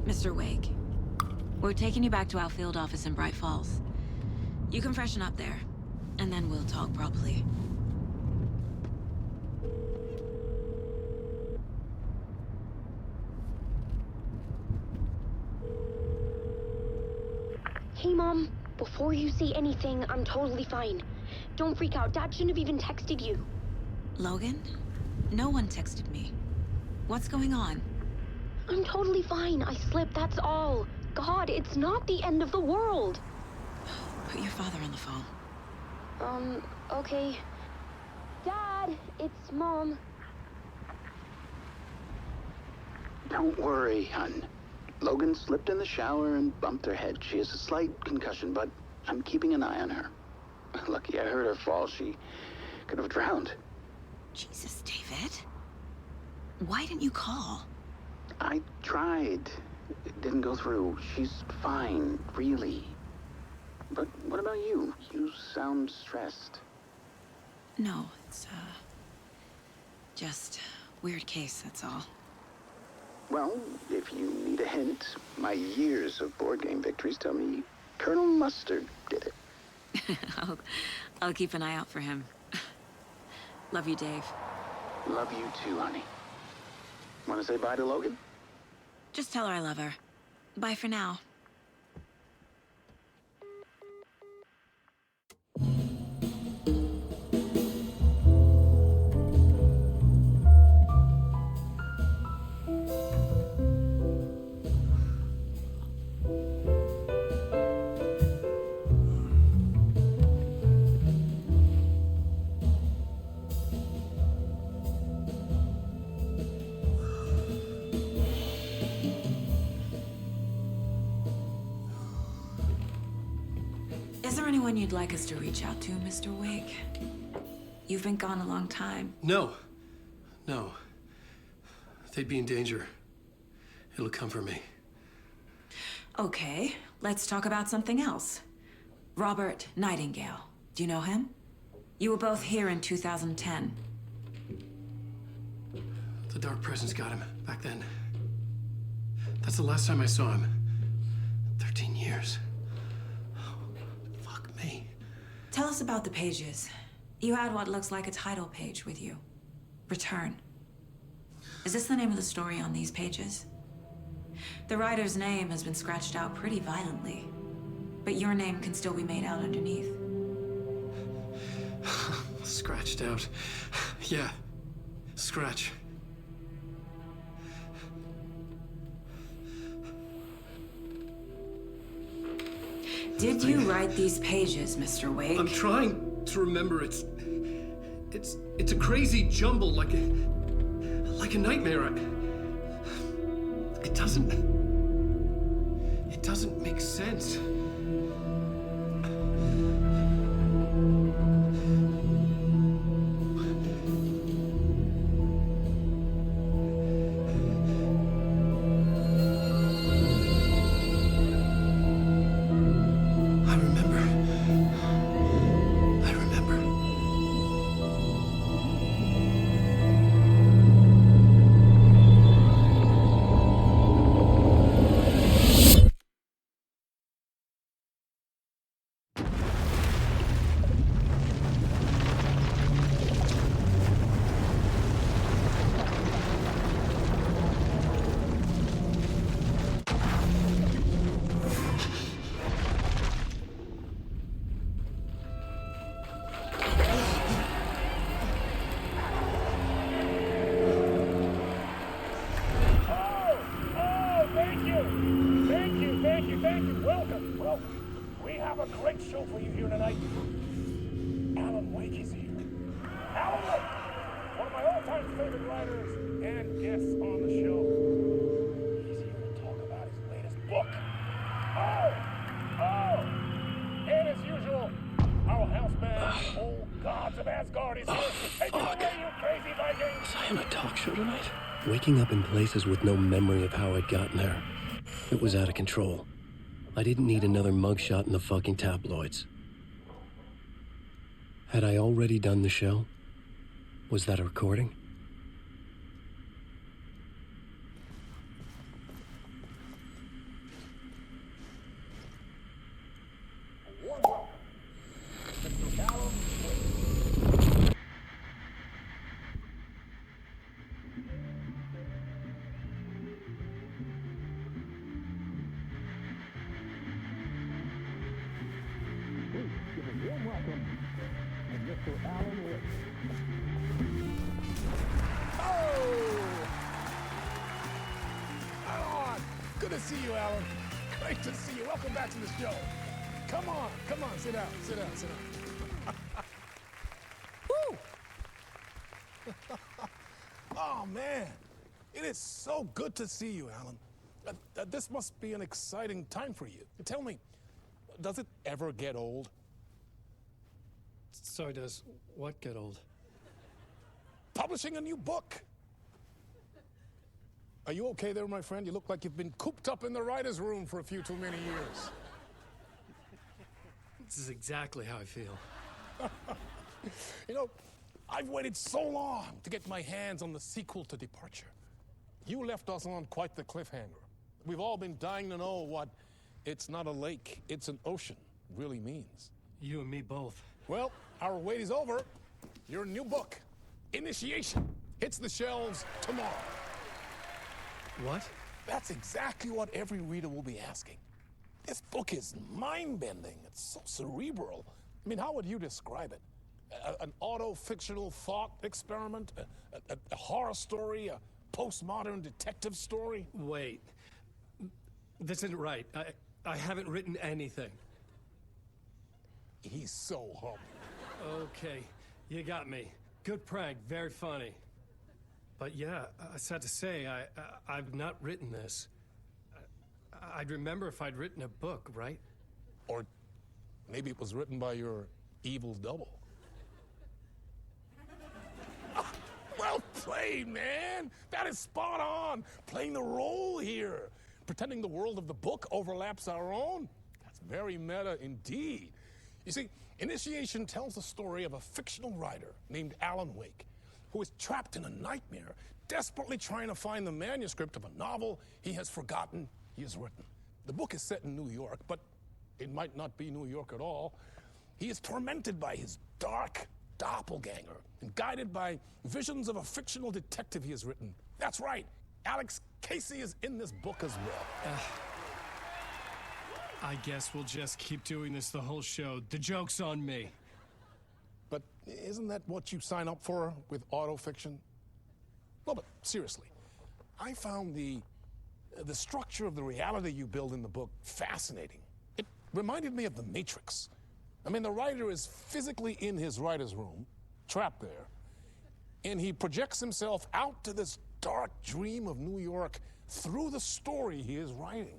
Mr. Wake, we're taking you back to our field office in Bright Falls. You can freshen up there, and then we'll talk properly. Hey, Mom. Before you say anything, I'm totally fine. Don't freak out. Dad shouldn't have even texted you. Logan? No one texted me. What's going on? I'm totally fine. I slipped, that's all. God, it's not the end of the world. Put your father on the phone. Okay. Dad, it's Mom. Don't worry, hon. Logan slipped in the shower and bumped her head. She has a slight concussion, but I'm keeping an eye on her. Lucky I heard her fall. She could have drowned. Jesus, David. Why didn't you call? I tried. It didn't go through. She's fine, really. But what about you? You sound stressed. No, it's, just weird case, that's all. Well, if you need a hint, my years of board game victories tell me Colonel Mustard did it. I'll keep an eye out for him. Love you, Dave. Love you too, honey. Want to say bye to Logan? Just tell her I love her. Bye for now. Is there anyone you'd like us to reach out to, Mr. Wake? You've been gone a long time. No. They'd be in danger. It'll come for me. Okay, let's talk about something else. Robert Nightingale. Do you know him? You were both here in 2010. The Dark Presence got him back then. That's the last time I saw him. 13 years. Fuck me. Tell us about the pages. You had what looks like a title page with you. Return. Is this the name of the story on these pages? The writer's name has been scratched out pretty violently, but your name can still be made out underneath. Scratched out. Yeah. Scratch. Did you write these pages, Mr. Wake? I'm trying to remember. It's a crazy jumble, like a nightmare. It doesn't make sense. Waking up in places with no memory of how I'd gotten there. It was out of control. I didn't need another mugshot in the fucking tabloids. Had I already done the show? Was that a recording? to see you, Alan. Great to see you. Welcome back to the show. Come on, sit down, sit down, sit down. Woo! Oh, man. It is so good to see you, Alan. This must be an exciting time for you. Tell me, does it ever get old? So does what get old? Publishing a new book. Are you okay there, my friend? You look like you've been cooped up in the writer's room for a few too many years. This is exactly how I feel. You know, I've waited so long to get my hands on the sequel to Departure. You left us on quite the cliffhanger. We've all been dying to know what "it's not a lake, it's an ocean" really means. You and me both. Well, our wait is over. Your new book, Initiation, hits the shelves tomorrow. What? That's exactly what every reader will be asking. This book is mind-bending. It's so cerebral. I mean, how would you describe it? An auto-fictional thought experiment? A horror story? A postmodern detective story? Wait. This isn't right. I haven't written anything. He's so humble. Okay, you got me. Good prank, very funny. But yeah, sad to say, I've not written this. I'd remember if I'd written a book, right? Or maybe it was written by your evil double. Well played, man! That is spot on! Playing the role here. Pretending the world of the book overlaps our own. That's very meta indeed. You see, Initiation tells the story of a fictional writer named Alan Wake, who is trapped in a nightmare, desperately trying to find the manuscript of a novel he has forgotten he has written. The book is set in New York, but it might not be New York at all. He is tormented by his dark doppelganger and guided by visions of a fictional detective he has written. That's right, Alex Casey is in this book as well. I guess we'll just keep doing this the whole show. The joke's on me. But isn't that what you sign up for with autofiction? No, but seriously, I found the structure of the reality you build in the book fascinating. It reminded me of The Matrix. I mean, the writer is physically in his writer's room, trapped there, and he projects himself out to this dark dream of New York through the story he is writing.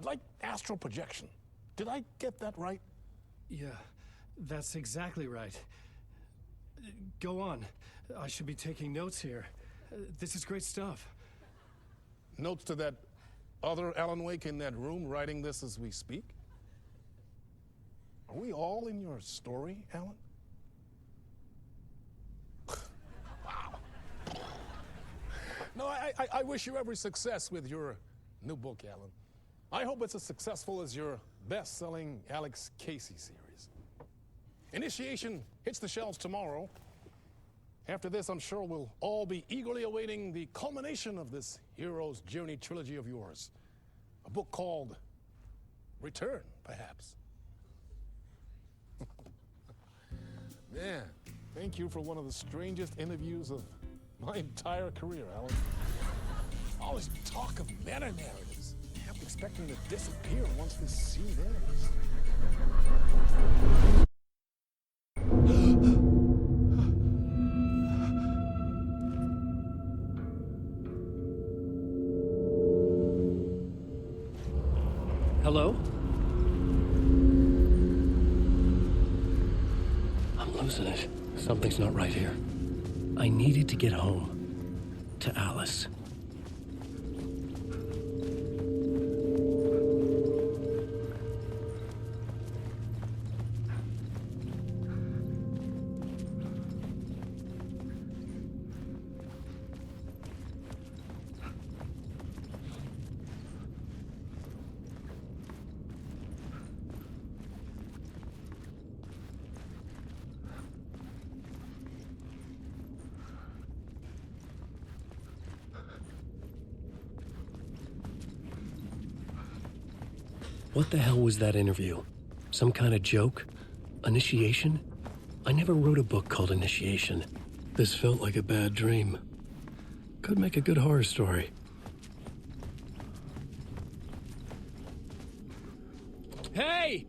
Like astral projection. Did I get that right? Yeah, that's exactly right. Go on. I should be taking notes here. This is great stuff. Notes to that other Alan Wake in that room writing this as we speak? Are we all in your story, Alan? Wow. No, I wish you every success with your new book, Alan. I hope it's as successful as your best-selling Alex Casey series. Initiation hits the shelves tomorrow. After this, I'm sure we'll all be eagerly awaiting the culmination of this hero's journey trilogy of yours. A book called Return, perhaps. Man, thank you for one of the strangest interviews of my entire career, Alan. All this talk of meta-narratives. I'm expecting to disappear once this scene ends. Hello? I'm losing it. Something's not right here. I needed to get home. To Alice. What the hell was that interview? Some kind of joke? Initiation? I never wrote a book called Initiation. This felt like a bad dream. Could make a good horror story. Hey!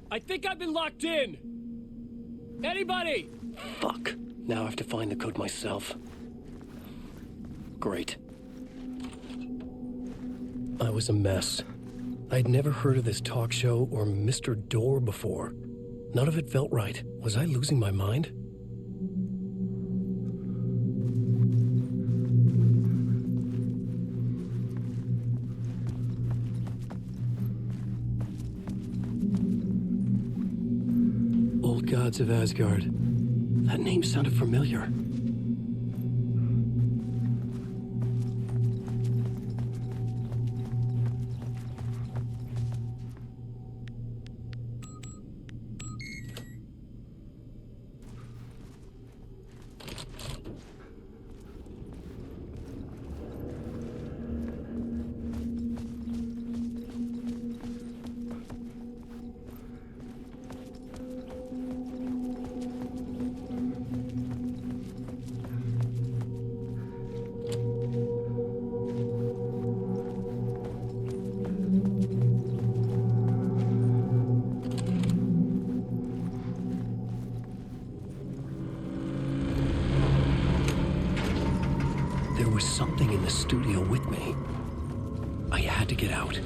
I think I've been locked in! Anybody? Fuck. Now I have to find the code myself. Great. I was a mess. I'd never heard of this talk show or Mr. Door before. None of it felt right. Was I losing my mind? Old Gods of Asgard. That name sounded familiar. There was something in the studio with me. I had to get out.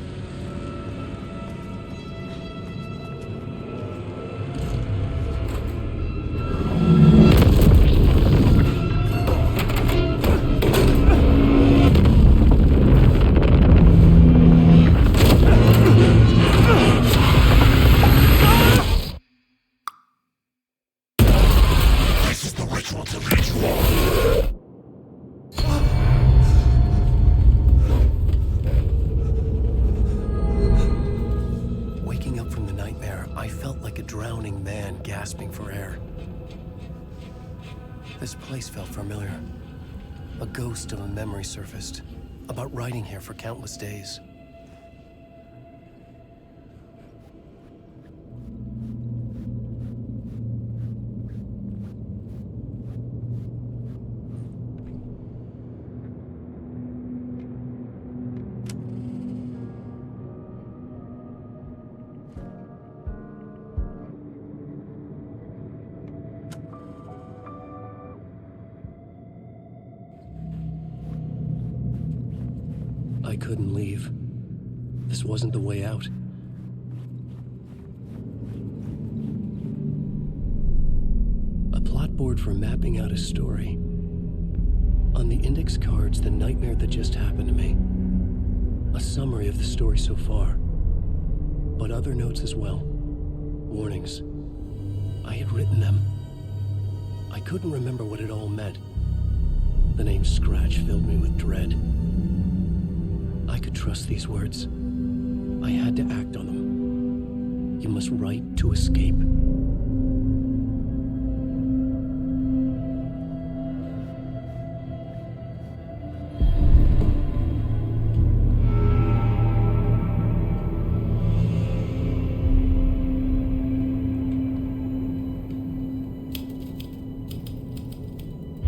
This is the ritual to ritual. Waking up from the nightmare, I felt like a drowning man gasping for air. This place felt familiar. A ghost of a memory surfaced, about writing here for countless days. I couldn't leave. This wasn't the way out. A plot board for mapping out a story. On the index cards, the nightmare that just happened to me. A summary of the story so far. But other notes as well. Warnings. I had written them. I couldn't remember what it all meant. The name Scratch filled me with dread. I could trust these words. I had to act on them. You must write to escape.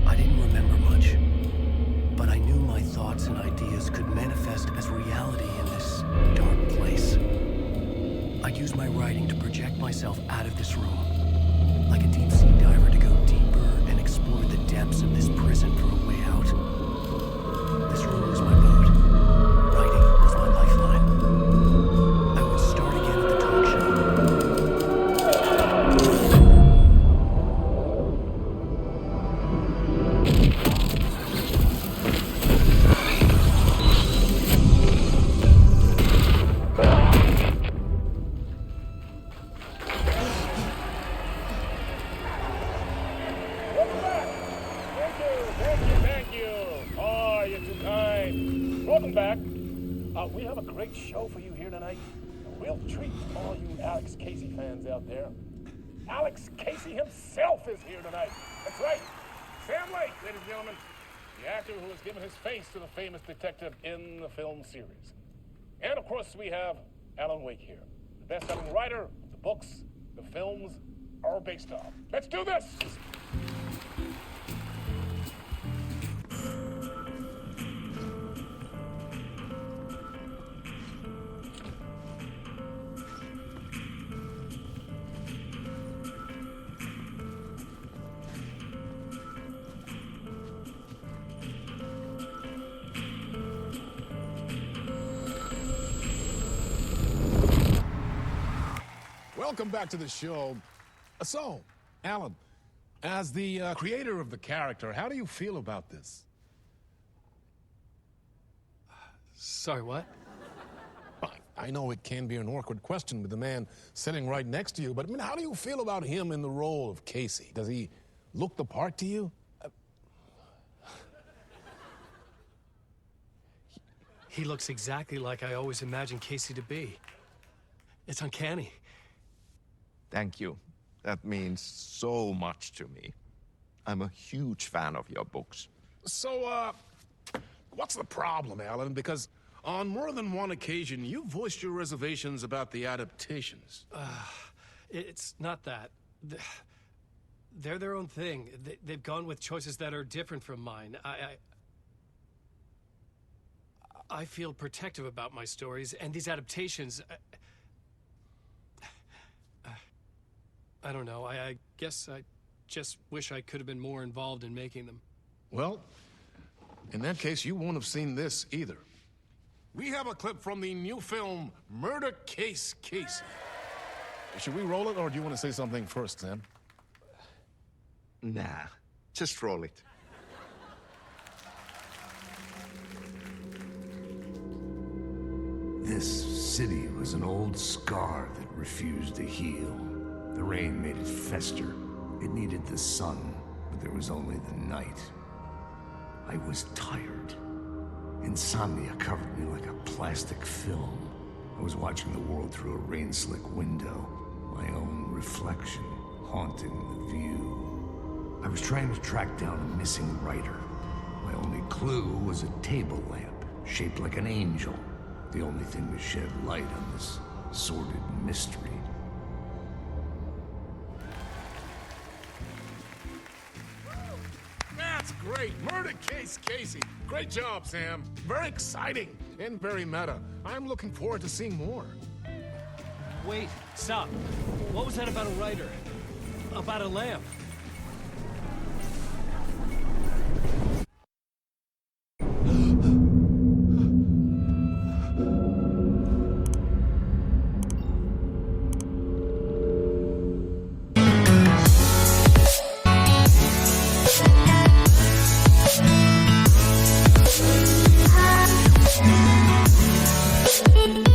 I didn't remember much, but I knew my thoughts and ideas could manifest as reality in this dark place. I'd use my writing to project myself out of this room, like a deep-sea diver to go deeper and explore the depths of this prison for a way out. This room was my boat. Writing was my lifeline. I would start again at the talk show. Thank you. Oh, you're too kind. Welcome back. We have a great show for you here tonight. A real treat for all you Alex Casey fans out there. Alex Casey himself is here tonight. That's right. Sam Lake, ladies and gentlemen. The actor who has given his face to the famous detective in the film series. And of course, we have Alan Wake here. The best-selling writer the books, the films are based on. Let's do this! welcome back to the show. So, Alan, as the creator of the character, how do you feel about this? Sorry, what? I know it can be an awkward question with the man sitting right next to you, but I mean, how do you feel about him in the role of Casey? Does he look the part to you? He looks exactly like I always imagined Casey to be. It's uncanny. Thank you. That means so much to me. I'm a huge fan of your books. So, what's the problem, Alan? Because on more than one occasion, you voiced your reservations about the adaptations. It's not that. They're their own thing. They've gone with choices that are different from mine. I feel protective about my stories, and these adaptations... I don't know. I guess I just wish I could have been more involved in making them. Well, in that case, you won't have seen this either. We have a clip from the new film, Murder Case Casey. Should we roll it, or do you want to say something first, Sam? Nah, just roll it. This city was an old scar that refused to heal. The rain made it fester. It needed the sun, but there was only the night. I was tired. Insomnia covered me like a plastic film. I was watching the world through a rain-slick window, my own reflection haunting the view. I was trying to track down a missing writer. My only clue was a table lamp, shaped like an angel. The only thing to shed light on this sordid mystery. That's great! Murder Case Casey! Great job, Sam. Very exciting and very meta. I'm looking forward to seeing more. Wait, stop. What was that about a writer? About a lamp?